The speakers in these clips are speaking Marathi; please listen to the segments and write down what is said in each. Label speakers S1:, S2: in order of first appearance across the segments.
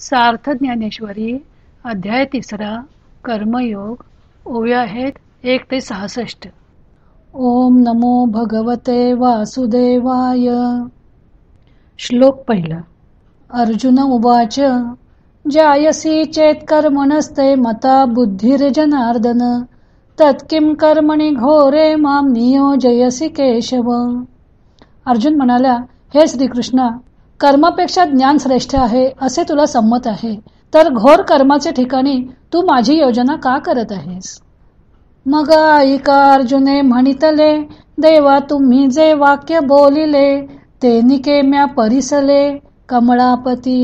S1: सार्थ ज्ञानेश्वरी अध्याय 3 कर्मयोग ओव्या आहेत 1 ते 66. ओम नमो भगवते वासुदेवाय. श्लोक 1. अर्जुन उवाच जायसी चेत कर्मणस्ते मता बुद्धिर्जनार्दन तत्किं कर्मणि घोरे माम नियोजयसी केशव. अर्जुन म्हणाला, हे श्रीकृष्णा, कर्मापेक्षा ज्ञान श्रेष्ठ आहे असे तुला संमत आहे, तर घोर कर्माचे ठिकाणी तू माझी योजना का करत आहेस? मग ऐका अर्जुने म्हणितले, देवा तुम्ही जे वाक्य बोलिले ते निकेम्या परिसले कमळापती.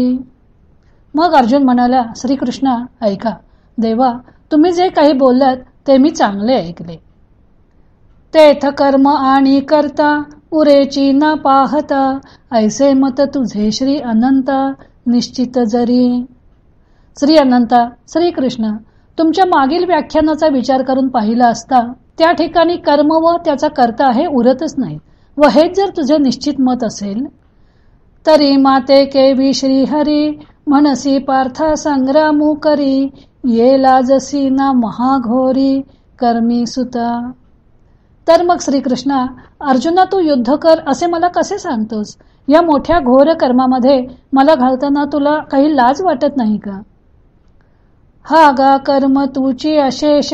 S1: मग अर्जुन म्हणाला, श्रीकृष्णा ऐका, देवा तुम्ही जे काही बोललात ते मी चांगले ऐकले. तेथ कर्म आणि करता उरेची न पाहता ऐसे मत तुझे श्री अनंता निश्चित जरी. श्री अनंता, श्रीकृष्ण, तुमच्या मागील व्याख्यानाचा विचार करून पाहिला असता त्या ठिकाणी कर्म व त्याचा कर्ता हे उरतच नाही, व हेच जर तुझे निश्चित मत असेल तरी माते केवी श्रीहरी म्हणसी पार्था संग्रामू करी ये लाजसी ना महाघोरी कर्मी सुता. तर मग श्रीकृष्णा, अर्जुना तू युद्ध कर असे मला कसे सांगतोस? या मोठ्या घोर कर्मामध्ये मला घालताना तुला काही लाज वाटत नाही का? हा गा कर्म तुची अशेष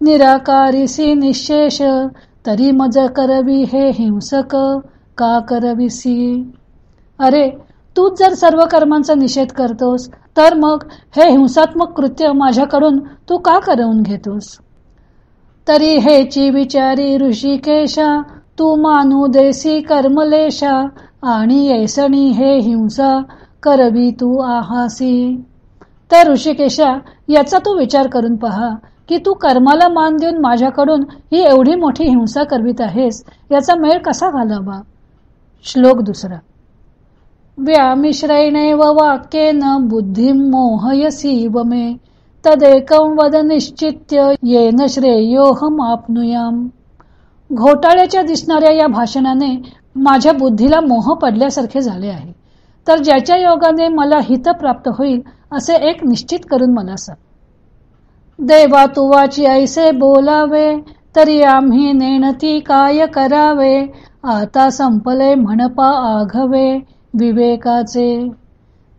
S1: निराकारीसी निशेष तरी मज करवी हे हिंसक का करविसी. अरे, तूच जर सर्व कर्मांचा निषेध करतोस तर मग हे हिंसात्मक कृत्य माझ्याकडून तू का करवून घेतोस? तरी हेची विचारी ऋषिकेशा तू मानू देसी कर्मलेशा आणि येसणी हे हिंसा करवी तू आहासी. तर ऋषिकेशा, याचा तू विचार करून पहा की तू कर्माला मान देऊन माझ्याकडून ही एवढी मोठी हिंसा करवीत आहेस, याचा मेळ कसा घालावा? श्लोक 2. व्यामिश्रैणैव वाक्येन बुद्धिं मोहयसी वमे तदेकं वद निश्चित्य येन श्रेयोहम आपनुयाम. घोटाळ्याच्या दिसणाऱ्या या भाषणाने माझ्या बुद्धीला मोह पडल्यासारखे झाले आहे, तर ज्याच्या योगाने मला हित प्राप्त होईल असे एक निश्चित करून मला सांग. देवा तुवाची ऐसे बोलावे तरी आम्ही नेणती काय करावे आता संपले म्हणपा आघवे विवेकाचे.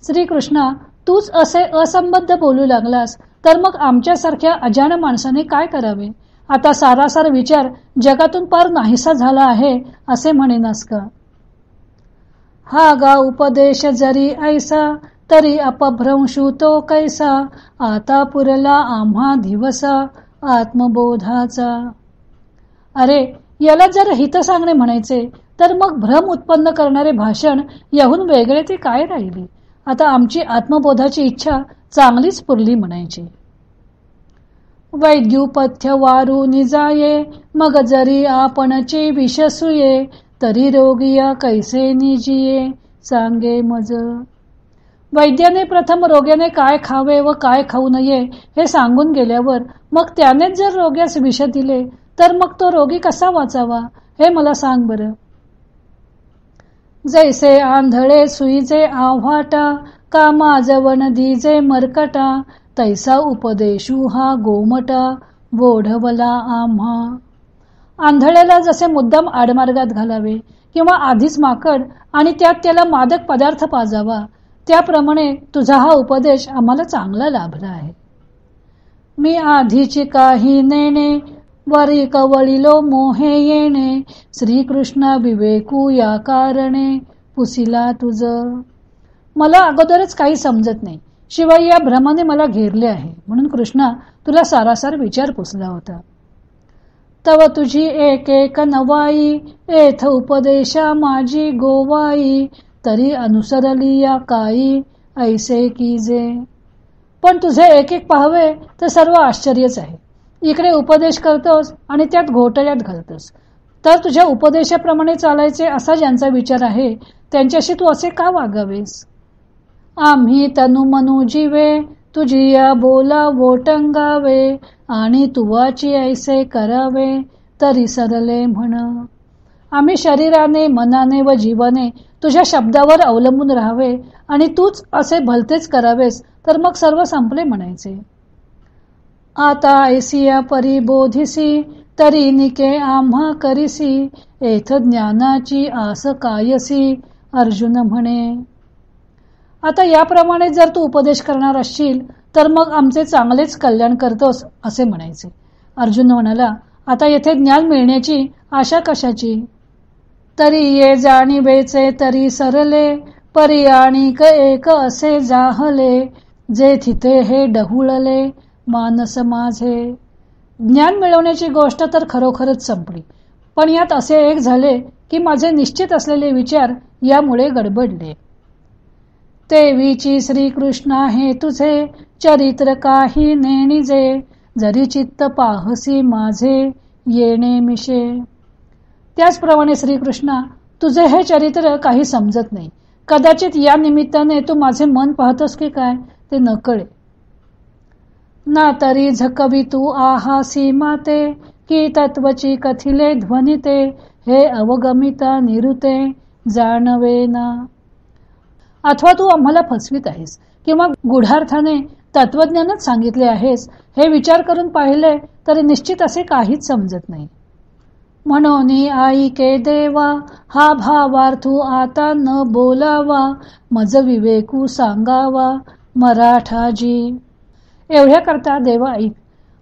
S1: श्रीकृष्णा, तूच असे असंबद्ध बोलू लागलास तर मग आमच्यासारख्या अजाण माणसाने काय करावे? आता सारासार विचार जगातून पार नाहीसा झाला आहे असे म्हणेनास का? हा गा उपदेश जरी ऐसा तरी अपभ्रंशू तो कैसा आता पुरला आम्हा दिवसा आत्मबोधाचा. अरे, याला जर हित सांगणे म्हणायचे तर मग भ्रम उत्पन्न करणारे भाषण याहून वेगळे ते काय राहिली? आता आमची आत्मबोधाची इच्छा चांगलीच पुरली म्हणायची. वैद्युपथ्य वारू निजाये मग जरी आपणची विषसूये तरी रोगिया कैसे निजिये सांगे मज. वैद्याने प्रथम रोग्याने काय खावे व काय खाऊ नये हे सांगून गेल्यावर मग त्यानेच जर रोग्यास विष दिले तर मग तो रोगी कसा वाचावा हे मला सांग बरं. जैसे आंधळे सुईचे आव्हाटा कामाजवन दीजे मरकटा तैसा उपदेशू हा गोमटा बोढवला आम्हा. आंधळ्याला जसे मुद्दाम आडमार्गात घालावे किंवा आधीच माकड आणि त्यात त्याला मादक पदार्थ पाजावा, त्याप्रमाणे तुझा हा उपदेश आम्हाला चांगला लाभला आहे. मी आधीची काही नेणे वरी कवळिलो मोहे येणे श्रीकृष्ण विवेकू या कारणे पुसिला तुझ. मला अगोदरच काही समजत नाही, शिवाय या भ्रमाने मला घेरले आहे, म्हणून कृष्णा तुला सारासार विचार पुसला होता. तव तुझी एक एक नवाई एथ उपदेशा माझी गोवाई तरी अनुसरली या काई ऐसे कीजे. पण तुझे एक एक पाहावे तर सर्व आश्चर्यच आहे. इकडे उपदेश करतोस आणि त्यात घोटाळ्यात घालतोस, तर तुझ्या उपदेशाप्रमाणे चालायचे असा ज्यांचा विचार आहे त्यांच्याशी तू असे का वागावेस? आम्ही तनु मनु जीवे तुझी या बोला वोटंगावे आणि तुवाची ऐसे करावे तरी सरले म्हण. आम्ही शरीराने मनाने व जीवाने तुझ्या शब्दावर अवलंबून राहावे आणि तूच असे भलतेच करावेस तर मग सर्व संपले म्हणायचे. आता ऐसिया परिबोधिसी तरी निके आम्हा करिसी एथ ज्ञानाची आस कायसी अर्जुन म्हणे. आता याप्रमाणे जर तू उपदेश करणार असशील तर मग आमचे चांगलेच कल्याण करतोस असे म्हणायचे. अर्जुन म्हणाला, आता येथे ज्ञान मिळण्याची आशा कशाची? तरी ये जाणीवेचे तरी सरले परी आणिक एक असे जाहले जे थिते हे डहुळले मानस माझे. ज्ञान मिळवण्याची गोष्ट तर खरोखरच संपली, पण यात असे एक झाले की माझे निश्चित असलेले विचार यामुळे गडबडले. तेवीची श्रीकृष्णा हे तुझे चरित्र काही नेणिजे जरी चित्त पाहसी माझे येणे मिशे. त्याचप्रमाणे श्रीकृष्णा तुझे हे चरित्र काही समजत नाही. कदाचित या निमित्ताने तू माझे मन पाहतोस की काय ते न कळे. ना तरी झकवी तू आहासी माते की तत्वची कथिले ध्वनिते हे अवगमिता निरुते जाणवे ना. अथवा तू आम्हाला फसवीत आहेस किंवा गुढार्थाने तत्वज्ञानच सांगितले आहेस हे विचार करून पाहिले तरी निश्चित असे काहीच समजत नाही. म्हणून आई के देवा हा भावार्थू आता न बोलावा मज विवेकू सांगावा मराठाजी. एवढ्या करता देवा ऐक,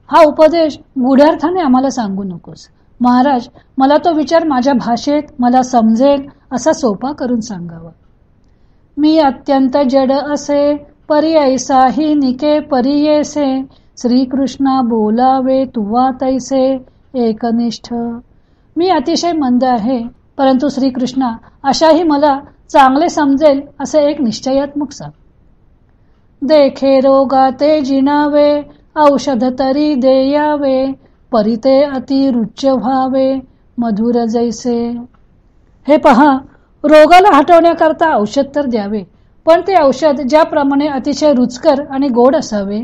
S1: हा उपदेश गुढार्थाने आम्हाला सांगू नकोस. महाराज, मला तो विचार माझ्या भाषेत मला समजेल असा सोपा करून सांगावा. मी अत्यंत जड असे परी ऐसाही निके परियेसे श्रीकृष्णा बोलावे तुवा तैसे एकनिष्ठ. मी अतिशय मंद आहे, परंतु श्रीकृष्णा अशाही मला चांगले समजेल असे एक निश्चयात्मक सांग. देखे रोगा ते जिणावे औषध तरी देयावे परिते अति रुच्च व्हावे मधुर जैसे. हे पहा, रोगाला हटवण्याकरता औषध तर द्यावे, पण ते औषध ज्याप्रमाणे अतिशय रुचकर आणि गोड असावे.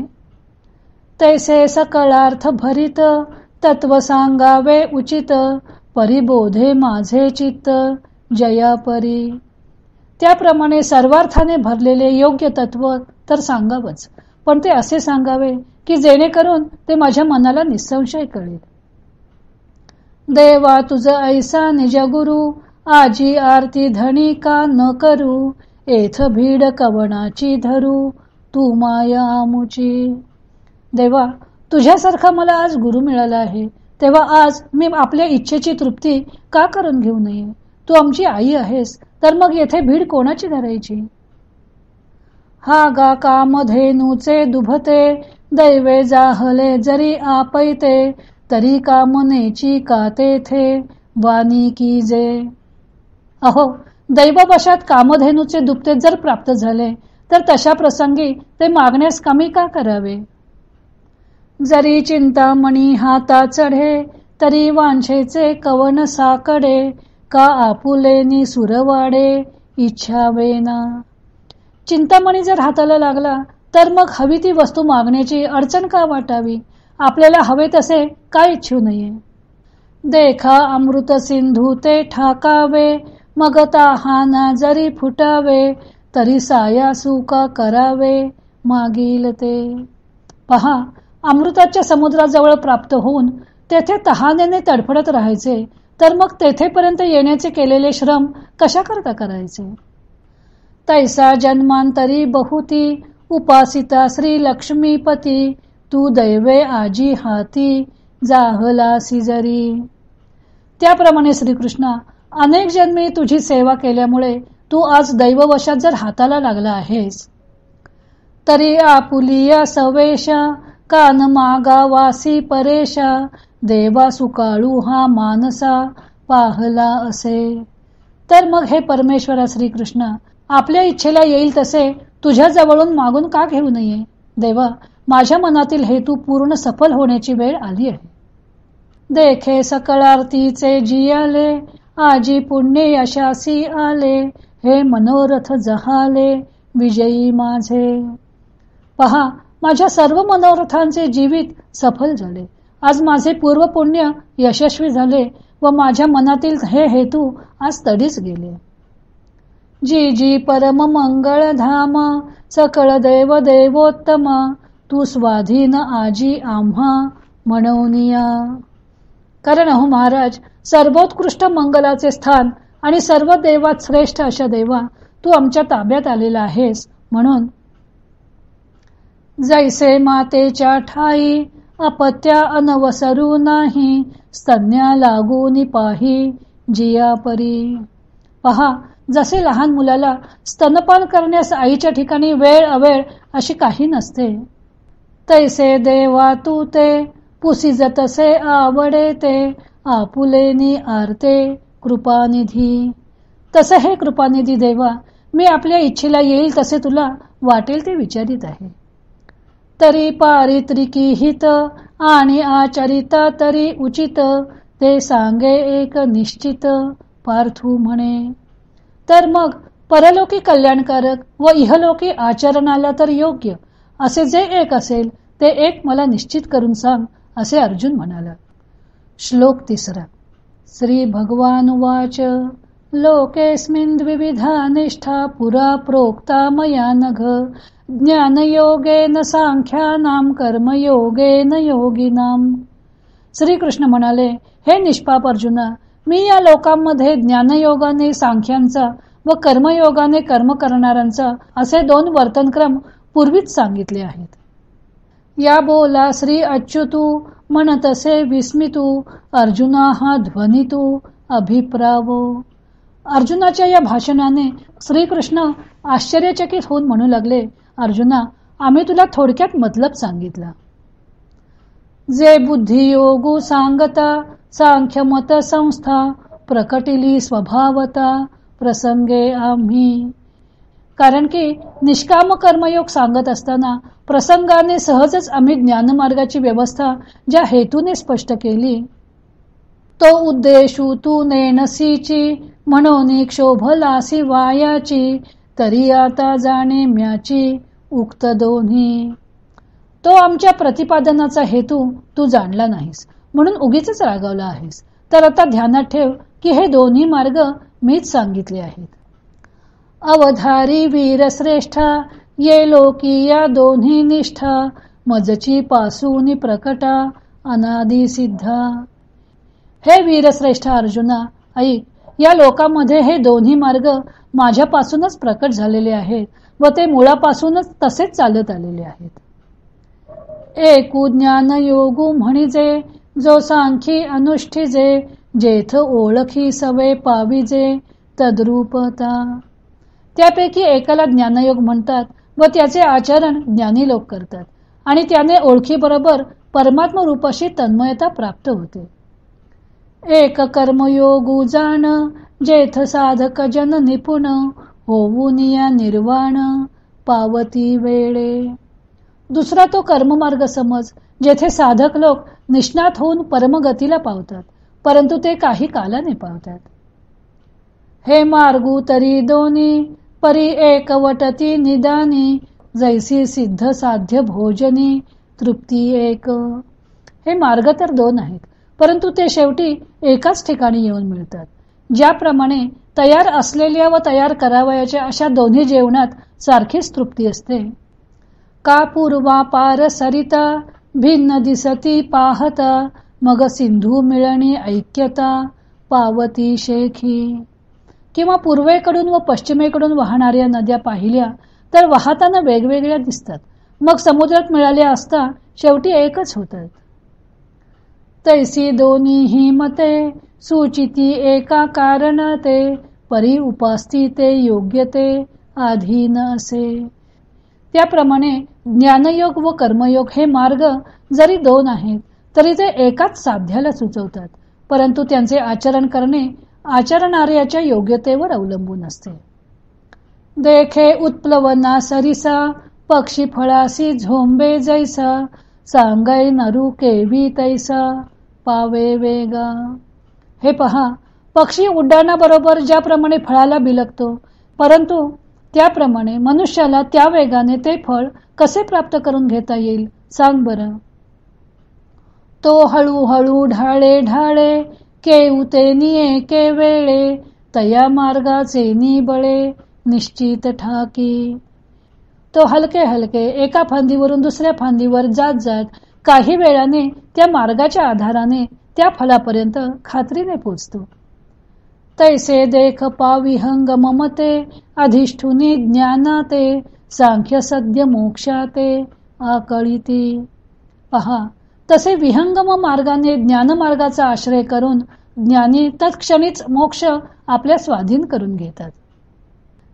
S1: तैसे सकळार्थ भरित तत्व सांगावे उचित परिबोधे माझे चित्त जया परी. त्याप्रमाणे सर्वार्थाने भरलेले योग्य तत्व तर सांगावच, पण ते असे सांगावे की जेणेकरून ते माझ्या मनाला निसंशय कळेल. देवा तुझ ऐसा निज गुरु आजी आरती धनी का न करू एथ भीड कवणाची धरू तू माया आमुची. देवा, तुझ्यासारखा मला आज गुरु मिळाला आहे, तेव्हा आज मी आपल्या इच्छेची तृप्ती का करून घेऊ नये? तू आमची आई आहेस, तर मग येथे भीड कोणाची धरायची? हा गा कामधेनूचे दुभते दैवे जाहले जरी आपैते तरी कामनेची का तेथे वाणी की जे. अहो, दैववशात कामधेनूचे दुभते जर प्राप्त झाले तर तशा प्रसंगी ते मागण्यास कमी का करावे? जरी चिंतामणी हाता चढे तरी वांछेचे कवन साकडे का आपुलेनी सुरवाडे इच्छा वेना. चिंतामणी जर हाताला लागला तर मग हवी ती वस्तू मागण्याची अडचण का वाटावी? आपल्याला हवे तसे काय इच्छू नये? देखा अमृत सिंधू ते ठाकावे मग ताहाना जरी फुटावे तरी सायासू का करावे मागील ते. पहा, अमृताच्या समुद्राजवळ प्राप्त होऊन तेथे तहानेने तडफडत राहायचे तर मग तेथेपर्यंत येण्याचे केलेले श्रम कशा करता करायचे? तैसा जन्मांतरी बहुती उपासिता श्री लक्ष्मीपती तू दैवे आजी हाती जाहलासी जरी. त्याप्रमाणे श्रीकृष्णा, अनेक जन्मी तुझी सेवा केल्यामुळे तू आज दैववशात जर हाताला लागला आहेस तरी आपुलिया सवेशा कान मागा वासी परेशा देवा सुकाळू हा मानसा पाहला असे. तर मग हे परमेश्वरा श्रीकृष्णा, आपल्या इच्छेला येईल तसे तुझ्या जवळून मागून का घेऊ नये? देवा, माझ्या मनातील हेतू पूर्ण सफल होण्याची वेळ आली आहे. देखे सकळार्तीचे जियाले आजी पुण्य यशासी आले हे मनोरथ जहाले विजयी माझे. पहा, माझ्या सर्व मनोरथांचे जीवित सफल झाले. आज माझे पूर्व पुण्य यशस्वी झाले व माझ्या मनातील हे हेतू आज तडीच गेले. जी जी परम मंगळ धाम सकळ देव देवोत्तम तू स्वाधीन आजी आम्हा म्हणवनिया. कारण अहो महाराज, सर्वोत्कृष्ट मंगलाचे स्थान आणि सर्व देवात श्रेष्ठ अशा देवा तू आमच्या ताब्यात आलेला आहेस. म्हणून जैसे मातेच्या ठाई अपत्या अनवसरू नाही स्तन्या लागून पाही जिया परी. पहा, जसे लहान मुलाला स्तनपान करण्यास आईच्या ठिकाणी वेळ अवेळ अशी काही नसते, तैसे देवा तू ते पुसिज तसे आवडे ते आपुलेनी आरते कृपानिधी. तसे हे कृपानिधी देवा, मी आपल्या इच्छेला येईल तसे तुला वाटेल ते विचारित आहे. तरी पारित्रिकी हित आणि आचरिता तरी उचित ते सांगे एक निश्चित पार्थू म्हणे. तर मग परलोकी कल्याणकारक व इहलोकी आचरणाला तर योग्य असे जे एक असेल ते एक मला निश्चित करून सांग, असे अर्जुन म्हणाला. श्लोक 3. श्री भगवान वाच लोकेस्मिन् द्विविधा निष्ठा पुरा प्रोक्ता मया नघ ज्ञानयोगेन सांख्यानाम कर्मयोगेन योगिनाम. श्रीकृष्ण म्हणाले, हे निष्पाप अर्जुना, मी या लोकांमध्ये ज्ञानयोगाने सांख्यांचा व कर्मयोगाने कर्म करणाऱ्यांचा असे 2 वर्तनक्रम पूर्वीच सांगितले आहेत. या बोला श्री अच्युतू म्हणतसे विस्मितू अर्जुना हा ध्वनितू अभिप्रावो. अर्जुनाच्या या भाषणाने श्रीकृष्ण आश्चर्यचकित होऊन म्हणू लागले, अर्जुना, आम्ही तुला थोडक्यात मतलब सांगितला. जे बुद्धियोगू सांगता सांख्यमत संस्था प्रकटिली स्वभावता प्रसंगे आम्ही. कारण की निष्काम कर्मयोग सांगत असताना प्रसंगाने सहजच आम्ही ज्ञानमार्गाची व्यवस्था ज्या हेतूने स्पष्ट केली तो उद्देशू तू नेणसीची म्हणून क्षोभलासी वायाची तरी आता जाणे म्याची उक्त दोन्ही. तो आमच्या प्रतिपादनाचा हेतू तू जाणला नाहीस म्हणून उगीच रागावला आहेस. तर आता ध्यानात ठेव की हे दोन्ही मार्ग मीच सांगितले आहेत. अवधारी वीर श्रेष्ठा ये लोकी या दोन्ही निष्ठा मजची पासून प्रकटा अनादि सिद्धा. हे वीरश्रेष्ठ अर्जुना, ऐक, या लोकांमध्ये हे दोन्ही मार्ग माझ्यापासूनच प्रकट झालेले आहेत व ते मुळापासूनच तसेच चालत आलेले आहेत. एकू ज्ञान योगू म्हणिजे जो सांखी अनुष्ठिजे जेथ ओळखी सवे पाविजे तद्रूपता. त्यापैकी एकाला ज्ञानयोग म्हणतात व त्याचे आचरण ज्ञानी लोक करतात आणि त्याने ओळखीबरोबर परमात्म रूपाशी तन्मयता प्राप्त होते. एक कर्मयोगू जाण जेथ साधक जन निपुण होऊन या निर्वाण पावती वेळे. दुसरा तो कर्ममार्ग समज जेथे साधक लोक निष्णात होऊन परमगतीला पावतात परंतु ते काही कालाने पावतात. हे मार्गू तरी दोन्ही परी एकवटती निदानी जैसी सिद्ध साध्य भोजनी तृप्ती एक. हे मार्ग तर 2 आहेत परंतु ते शेवटी एकाच ठिकाणी येऊन मिळतात. ज्याप्रमाणे तयार असलेल्या व तयार करावयाच्या अशा दोन्ही जेवणात सारखीच तृप्ती असते. का पूर्वा पार सरिता भिन्न दिसती पाहता मग सिंधू मिळणी ऐक्यता पावती शेखी. किंवा पूर्वेकडून व पश्चिमेकडून वाहणाऱ्या नद्या पाहिल्या तर वाहताना वेगवेगळ्या दिसतात, मग समुद्रात मिळाल्या असता शेवटी एकच होतात. तैसी दोन्ही मते सुचिती एका कारण ते परी उपास्ती ते योग्यते अधीन असे. त्याप्रमाणे ज्ञानयोग व कर्मयोग हे मार्ग जरी 2 आहेत तरी ते एकाच साध्याला सुचवतात परंतु त्यांचे आचरण करणे आचरणाऱ्याच्या योग्यतेवर अवलंबून असते. देखे उत्प्लवना सरिसा पक्षी फळासी झोंबे जैसा सांगै नरू केवी तैसा पावे वेगा. हे पहा, पक्षी उड्डाणाबरोबर ज्याप्रमाणे फळाला बिलगतो परंतु त्याप्रमाणे मनुष्याला त्या वेगाने ते फळ कसे प्राप्त करून घेता येईल सांग बरं. तो हळूहळू ढाळे ढाळे केऊते निये के वेळे तया मार्गाचे निबळे निश्चित ठाकी. तो हलके हलके एका फांदीवरून दुसऱ्या फांदीवर जात जात काही वेळाने त्या मार्गाच्या आधाराने त्या फलापर्यंत खात्रीने पोचतो. तैसे देख पाविहंग ममते अधिष्ठुनी ज्ञानाते सांख्य सद्य मोक्षाते आकळिती. पहा, तसे विहंगम मार्गाने ज्ञानमार्गाचा आश्रय करून ज्ञानी तत्क्षणीच मोक्ष आपल्या स्वाधीन करून घेतात.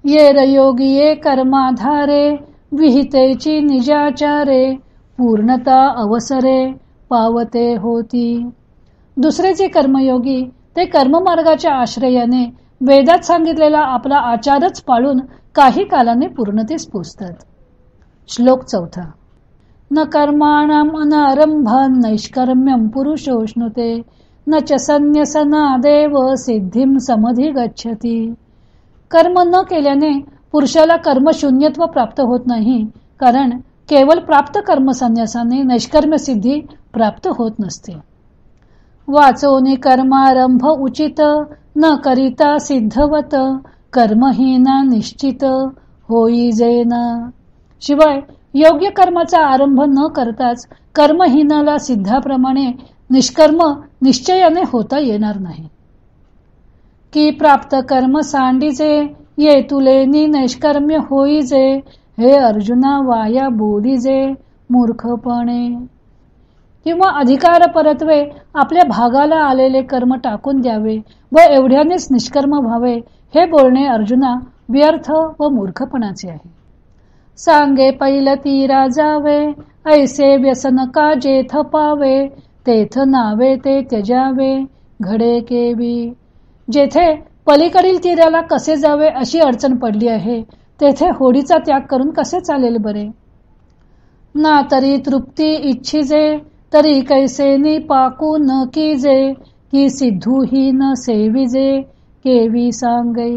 S1: ये रयोगी ये कर्माधारे विहितेची निजाचारे पूर्णता अवसरे पावते होती. दुसरे जे कर्मयोगी ते कर्ममार्गाच्या आश्रयाने वेदात सांगितलेला आपला आचारच पाळून काही कालाने पूर्णतेस पोचतात. श्लोक 4. न कर्माणाम अनारंभान नैष्कर्म्यम पुरुषोष्णुते न च संन्यसनादेव सिद्धिम समधी गच्छति. कर्म न केल्याने पुरुषाला कर्मशून्यत्व प्राप्त होत नाही, कारण केवळ प्राप्त कर्मसन्यासाने नैष्कर्म्य सिद्धी प्राप्त होत नसते. वाचोनी कर्मारंभ उचित न करिता सिद्धवत कर्महीना निश्चित होई जेना. शिवाय योग्य कर्माचा आरंभ न करताच कर्महीनाला सिद्धाप्रमाणे निष्कर्म निश्चयाने होता येणार नाही. की प्राप्त कर्म सांडीजे ये तुलेनी नैष्कर्म्य होईजे हे अर्जुना वाया बोलीजे मूर्खपणे. किंवा अधिकार परत्वे आपल्या भागाला आलेले कर्म टाकून द्यावे व एवढ्यानेच निष्कर्म व्हावे हे बोलणे अर्जुना व्यर्थ व मूर्खपणाचे आहे. सांगे पैलती राजावे ऐसे व्यसन का जेथ पावे तेथ नावे ते त्यजावे घडे केवी. जेथे पलीकडील तीराला कसे जावे अशी अडचण पडली आहे तेथे होडीचा त्याग करून कसे चालेल बरे. ना तरी तृप्ती इच्छिजे तरी कैसे पाकू न कीजे की सिद्धू ही न सेविजे केवी सांगे.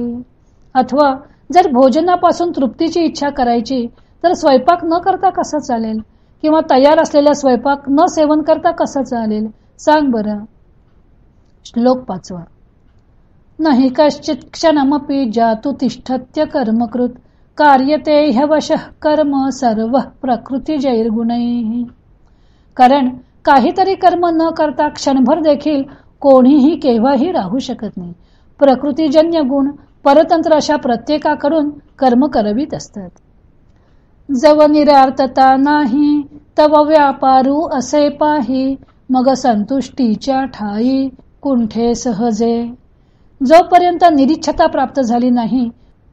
S1: अथवा जर भोजनापासून तृप्तीची इच्छा करायची तर स्वयंपाक न करता कसा चालेल, किंवा तयार असलेला स्वयंपाक न सेवन करता कसा चालेल सांग बरं. श्लोक 5. नहि कश्चित क्षणमपि जातु तिष्ठत्य कर्मकृत कार्यते ह्यवशः कर्म सर्व प्रकृती जैर्गुणैः. कारण काहीतरी कर्म न करता क्षणभर देखील कोणीही केव्हाही राहू शकत नाही. प्रकृतीजन्य गुण परतंत्र अशा प्रत्येकाकडून कर्म करवीत असतात. जव निरार्थता नाही तव व्यापारू असे पाही मग संतुष्टीच्या ठाई कुंठे सहजे. जोपर्यंत निरीच्छता प्राप्त झाली नाही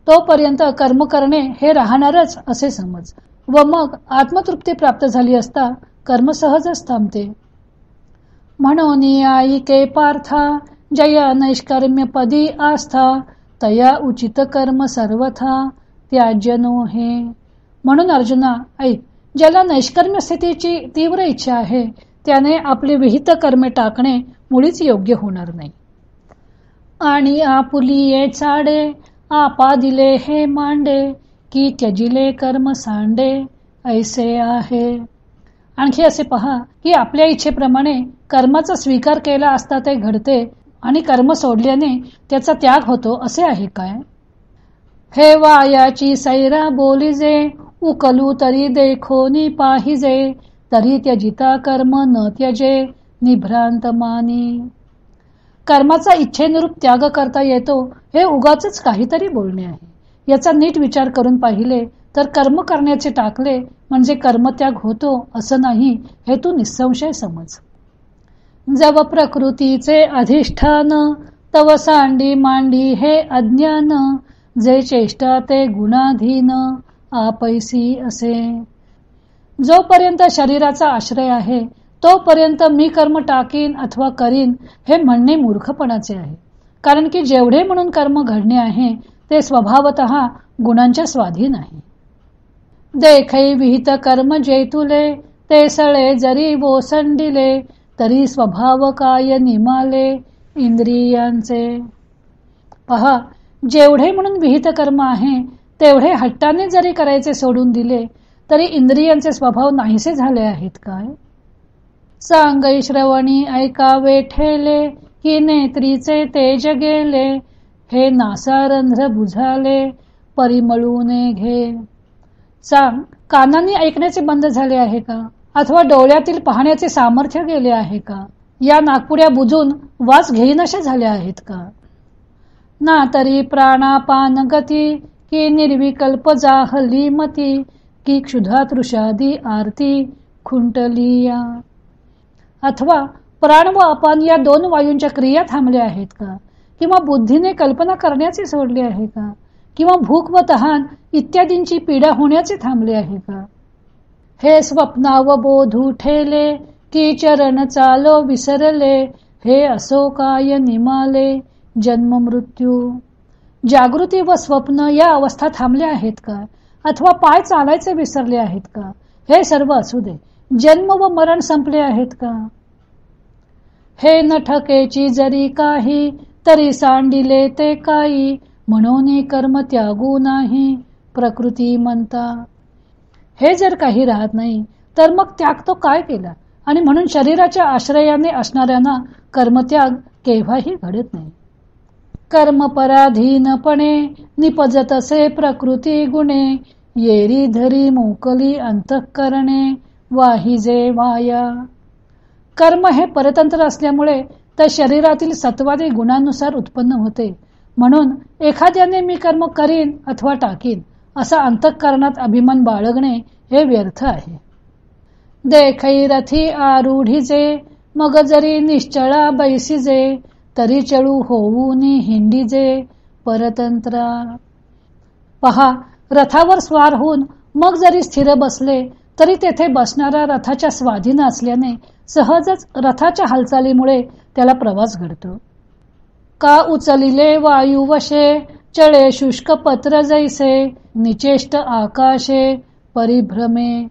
S1: तोपर्यंत कर्म करणे हे राहणारच असे समज, व मग आत्मतृप्ती प्राप्त झाली असता कर्म सहजच थांबते. म्हणून आईके पार्था जया नैष्कर्म्य पदी आस्था तया उचित कर्म सर्वथा त्याज्यनो हे. म्हणून अर्जुना ऐक, ज्याला नैष्कर्म्य स्थितीची तीव्र इच्छा आहे त्याने आपली विहित कर्मे टाकणे मुळीच योग्य होणार नाही. आणि आपुलिये चाडे आपा दिले हे मांडे की त्यजिले कर्म सांडे ऐसे आहे. आणखी असे पहा की आपल्या इच्छेप्रमाणे कर्माचा स्वीकार केला असता ते घडते आणि कर्म सोडल्याने त्याचा त्याग होतो असे आहे काय. हे वायाची सैरा बोलिजे उकलू तरी देखोनी पाहिजे तरी त्यजिता कर्म न त्यजे निभ्रांत मानी. कर्माचा इच्छेनुरूप त्याग करता येतो हे उगाचच काहीतरी बोलणे आहे. याचा नीट विचार करून पाहिले तर कर्म करण्याचे टाकले म्हणजे कर्मत्याग होतो असं नाही हे तू निसंशय समज. जव प्रकृतीचे अधिष्ठान तव सांडी मांडी हे अज्ञान जे चेष्टा ते गुणाधीन आपैसी असे. जोपर्यंत शरीराचा आश्रय आहे तोपर्यंत मी कर्म टाकीन अथवा करीन हे म्हणणे मूर्खपणाचे आहे. कारण की जेवढे म्हणून कर्म घडणे आहे ते स्वभावतः गुणांच्या स्वाधीन आहे. देखै विहित कर्म जे तुले ते सळे जरी ओसंडिले तरी स्वभाव काय निमाले इंद्रियांचे. पहा, जेवढे म्हणून विहित कर्म आहे तेवढे हट्टाने जरी करायचे सोडून दिले तरी इंद्रियांचे स्वभाव नाहीसे झाले आहेत काय. सांगै श्रवणी ऐकावे ठेले की नेत्रीचे तेज गेले हे नासारंध्र बुझाले परिमळूने घे. सांग, कानांनी ऐकण्याचे बंद झाले आहे का? अथवा डोळ्यातील पाहण्याचे सामर्थ्य गेले आहे का? या नाकपुड्या बुजून वास घेईनाशा झाल्या आहेत का? ना तरी प्राणापान गती की निर्विकल्प जाहली मती की क्षुधा तृषादी आरती खुंटलिया. अथवा प्राण व अपान या दोन वायूंच्या क्रिया थांबल्या आहेत का? किंवा बुद्धीने कल्पना करण्याचे सोडले आहे का? किंवा भूक व तहान इत्यादींची पीडा होण्याचे थांबले आहे का? हे स्वप्नावबोधू ठेले की चरण चालो विसरले हे असो काय निमाले जन्म मृत्यू. जागृती व स्वप्न या अवस्था थांबल्या आहेत का? अथवा पाय चालायचे विसरले आहेत का? हे सर्व असू दे, जन्म व मरण संपले आहेत का? हे न ठकेची जरी काही तरी सांडिले ते काही म्हणून कर्म त्यागू नाही प्रकृती म्हणता. हे जर काही राहत नाही तर मग त्याग तो काय केला? आणि म्हणून शरीराच्या आश्रयाने असणाऱ्यांना कर्मत्याग केव्हाही घडत नाही. कर्म पराधीनपणे निपजतसे प्रकृती गुणे येरी धरी मोकली अंतःकरणे वाहिजे वाया. कर्म हे परतंत्र असल्यामुळे त्या शरीरातील सत्वादी गुणानुसार उत्पन्न होते. म्हणून एखाद्याने मी कर्म करीन अथवा टाकीन असा अंतःकरणात अभिमान बाळगणे हे व्यर्थ आहे. देखै रथी आरूढीजे मग जरी निश्चळा बैसीजे तरी चळू होऊनी हिंडीजे परतंत्रा. पहा, रथावर स्वार होऊन मग जरी स्थिर बसले तरी तेथे बसणारा रथाच्या स्वाधीन असल्याने सहजच रथाच्या हालचालीमुळे त्याला प्रवास घडतो. का उचलिले वायू वशे चळे शुष्क पत्र जैसे निचेष्ट आकाशे परिभ्रमे.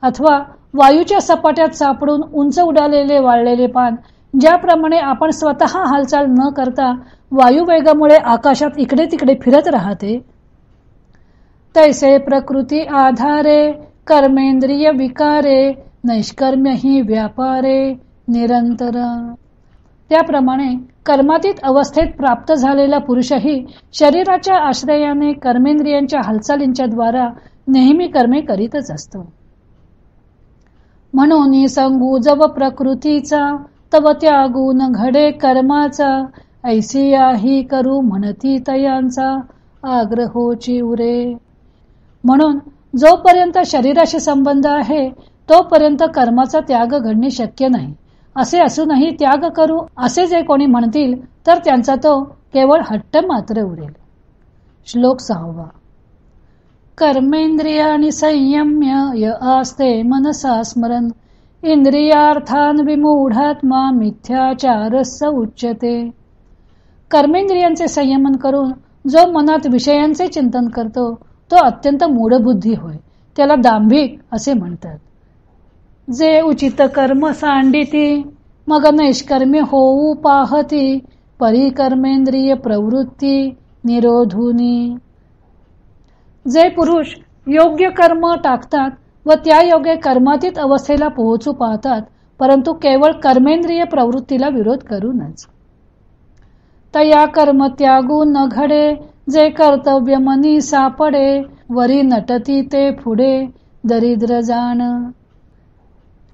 S1: अथवा वायूच्या सपाट्यात सापडून उंच उडालेले वाळलेले पान ज्याप्रमाणे आपण स्वतः हालचाल न करता वायुवेगामुळे आकाशात इकडे तिकडे फिरत राहते तैसे प्रकृती आधारे कर्मेंद्रिय विकारे नैष्कर्म्य ही व्यापारे निरंतर. त्याप्रमाणे कर्मातीत अवस्थेत प्राप्त झालेला पुरुषही शरीराच्या आश्रयाने कर्मेंद्रियांच्या हालचालींच्या द्वारा नेहमी कर्मे करीतच असतो. म्हणून संगू जव प्रकृतीचा तव त्यागून घडे कर्माचा ऐसी ही करू म्हणती तयांचा आग्रहोची उरे. म्हणून जोपर्यंत शरीराशी संबंध आहे तोपर्यंत कर्माचा त्याग घडणे शक्य नाही. असे असूनही त्याग करू असे जे कोणी म्हणतील तर त्यांचा तो केवळ हट्ट मात्र उरेल. श्लोक 6. कर्मेंद्रियाणि संयम्य य आस्ते मनसा स्मरन् इंद्रियार्थान विमूढात्मा मिथ्याचारस्य उच्यते. कर्मेंद्रियांचे संयमन करून जो मनात विषयांचे चिंतन करतो तो अत्यंत मूढबुद्धी होय. त्याला दांभिक असे म्हणतात. जे उचित कर्म सांडिती मग नैष्कर्म्य होऊ पाहती परिकर्मेंद्रिय प्रवृत्ती निरोधुनी. जे पुरुष योग्य कर्म टाकतात व त्या योग्य कर्मातीत अवस्थेला पोहोचू पाहतात परंतु केवळ कर्मेंद्रिय प्रवृत्तीला विरोध करूनच. तया कर्म त्यागू न घडे जे कर्तव्य मनी सापडे वरी नटती ते पुढे दरिद्र जाण.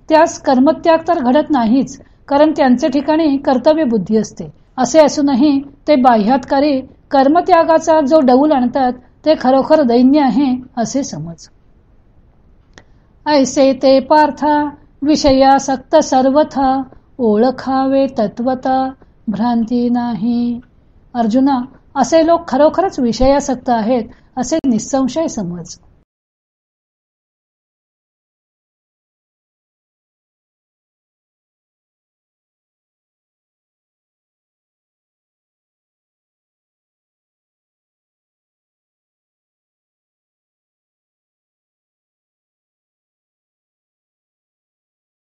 S1: त्यास कर्मत्याग तर घडत नाहीच कारण त्यांच्या ठिकाणी कर्तव्य बुद्धी असते. असे असूनही ते बाह्यातकारी कर्मत्यागाचा जो डौल आणतात ते खरोखर दैन्य आहे असे समज. ऐसे ते पार्था विषयासक्त सर्वथा ओळखावे तत्वता भ्रांती नाही. अर्जुना, असे लोक खरोखरच विषयासक्त आहेत असे निसंशय समज.